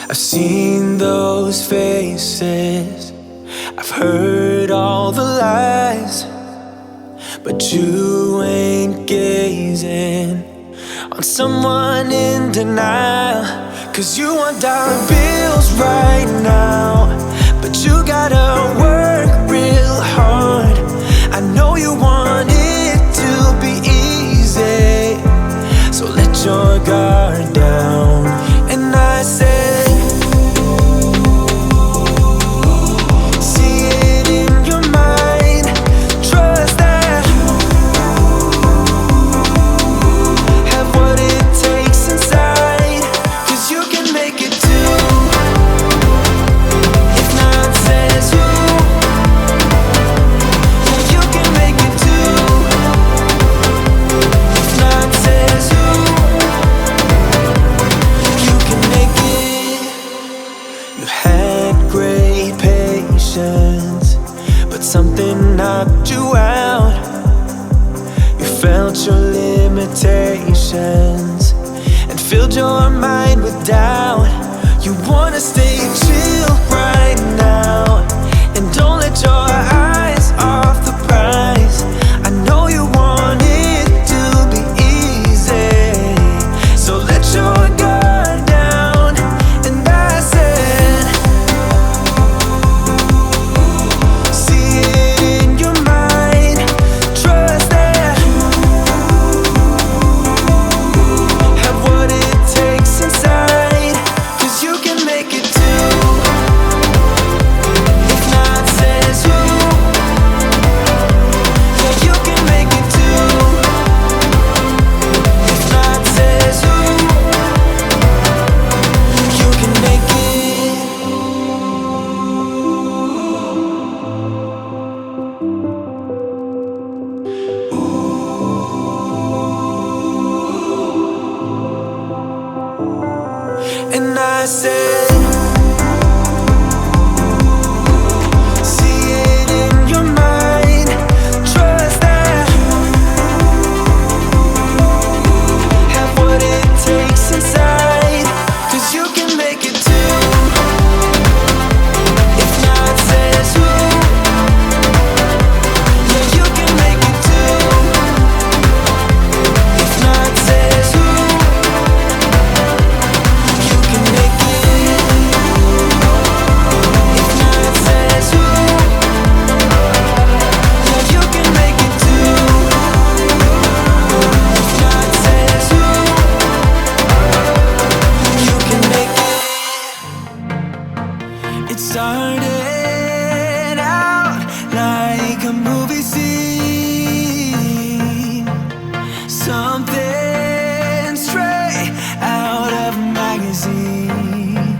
I've seen those faces, I've heard all the lies, but you ain't gazing on someone in denial. 'Cause you want dollar bills right now, but you gotta work real hard. I know you want it to be easy, so let your guard down. And I said, see it in your mind, trust that, have what it takes inside, 'cause you can make it too. If not says who, yeah, you can make it too. If not says who, you can make it. You had great patience, but something knocked you out. You felt your limitations and filled your mind with doubt. You wanna stay chill right now, and don't let your eyes off the prize. I know you want it to be easy, so let your guard down. And I said, see it in your mind, trust that, have what it takes inside, 'cause you can make it too. If not says who, yeah, you can make it too. If not says who, you can make it. And I said, see it in your mind, trust that, have what it takes inside, 'cause you can make it too. If not says who, yeah, you can make it too. If not says who, you can make it. If not says who, yeah, you can make it too. If not says who, you can make it. It started out like a movie scene, something straight out of a magazine.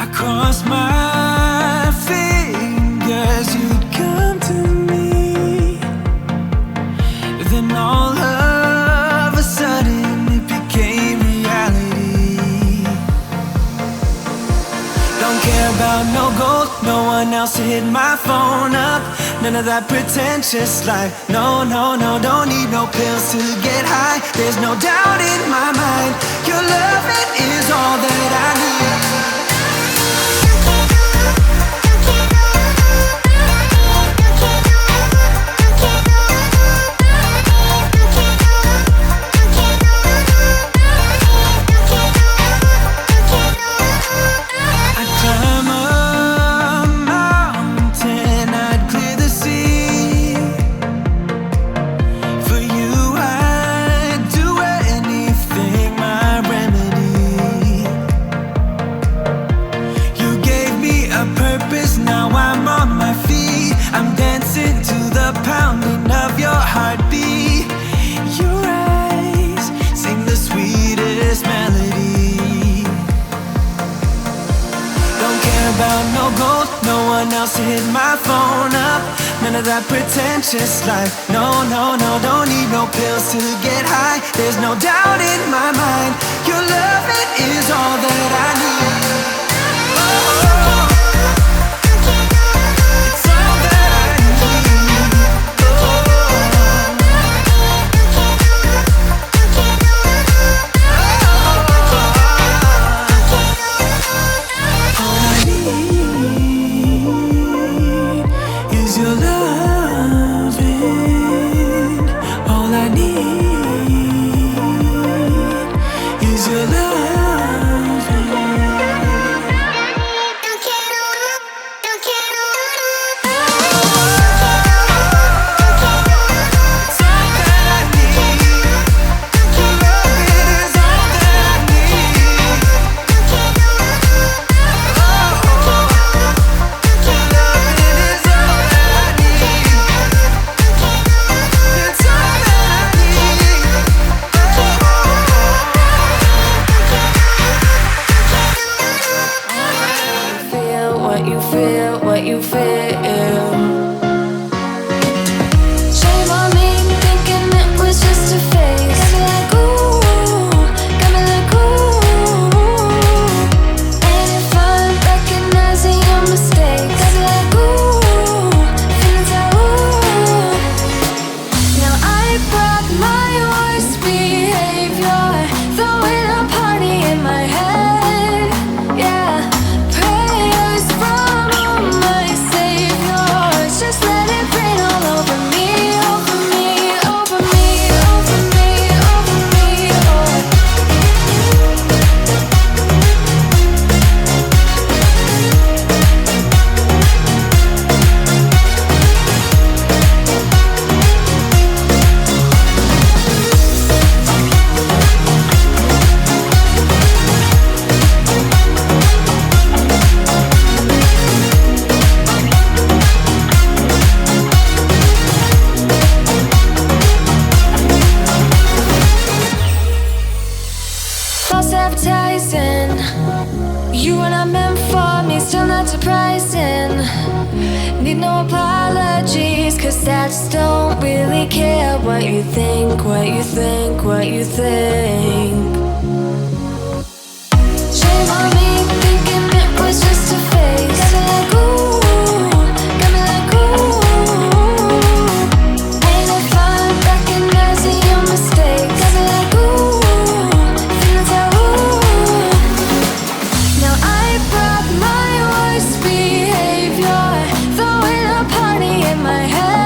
I crossed my fingers you'd come to me, then all of a sudden it became reality. Don't care about no gold, no one else to hit my phone up. None of that pretentious life. No, no, no, don't need no pills to get high. There's no doubt in my mind, your love, it is all that I need. I'd climb a mountain, I'd clear the sea. For you I'd do anything, my remedy. You gave me a purpose, now I'm on my feet. I'm dancing to the pounding of your heartbeat. Your eyes sing the sweetest melody. Don't care about no gold, no one else to hit my phone up. None of that pretentious life. No, no, no, don't need no pills to get high. There's no doubt in my mind, your love, it is all that I need. Oh, it's all that I need. Oh. feel, what you feel. Shame on me, thinking it was just a phase. Got me like ooh, got me like ooh. And if I'm recognizing your mistakes, got me like ooh, feeling so ooh. Now I brought my worst behavior, throwing a party in my head. Yeah, prayers from my saviors. Just let it rain all over me, over me, over me, over me, over me. False advertising, you were not meant for me, still not surprising. Need no apologies, cause I just don't really care what you think, what you think, what you think. Shame on me, thinking it was just a phase. Got me like ooh, got me like ooh. And if I'm recognizing your mistakes, got me like ooh, feeling so ooh. Now I brought my worst behavior, throwing a party in my head.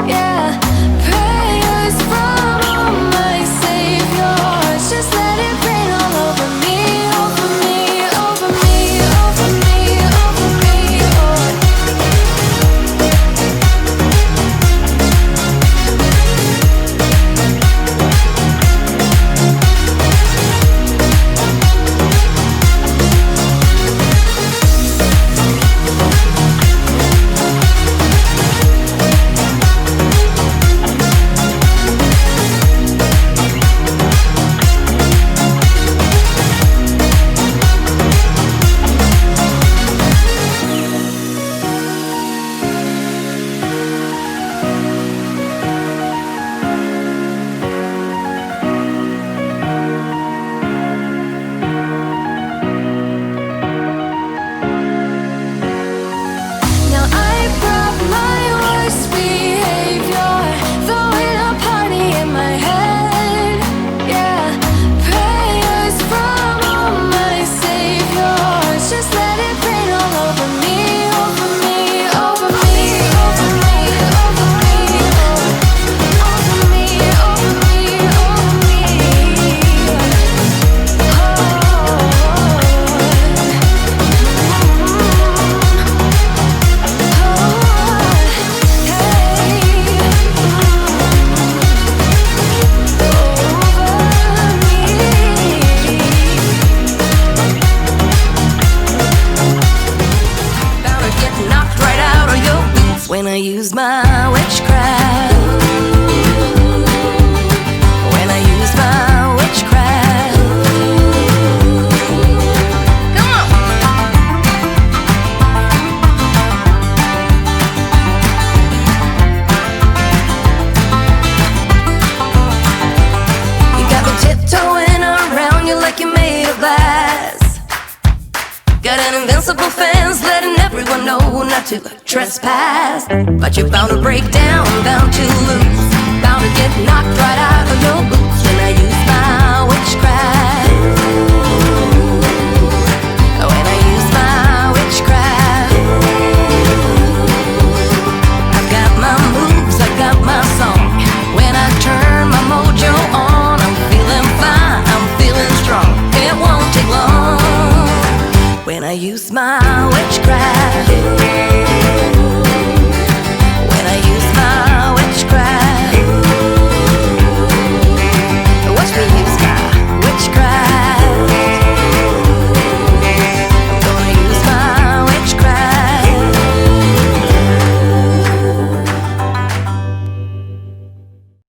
Yeah, prayers from my saviors. Just let it rain all over me, over me, over me, over me, over me. Now I brought my worst behavior, throwing a party in my head. Yeah, prayers from my saviors. Just let it rain all over me, over me, over me, over me, over me, over me, over me, over me. Bound to get knocked right out of your boots when I use my witchcraft. When I use my witchcraft. Come on. You got me tiptoeing around you like you're made of glass. Got an invincible fence letting everyone know not to trespass. But you're bound to break down, bound to lose, bound to get knocked right out of your boots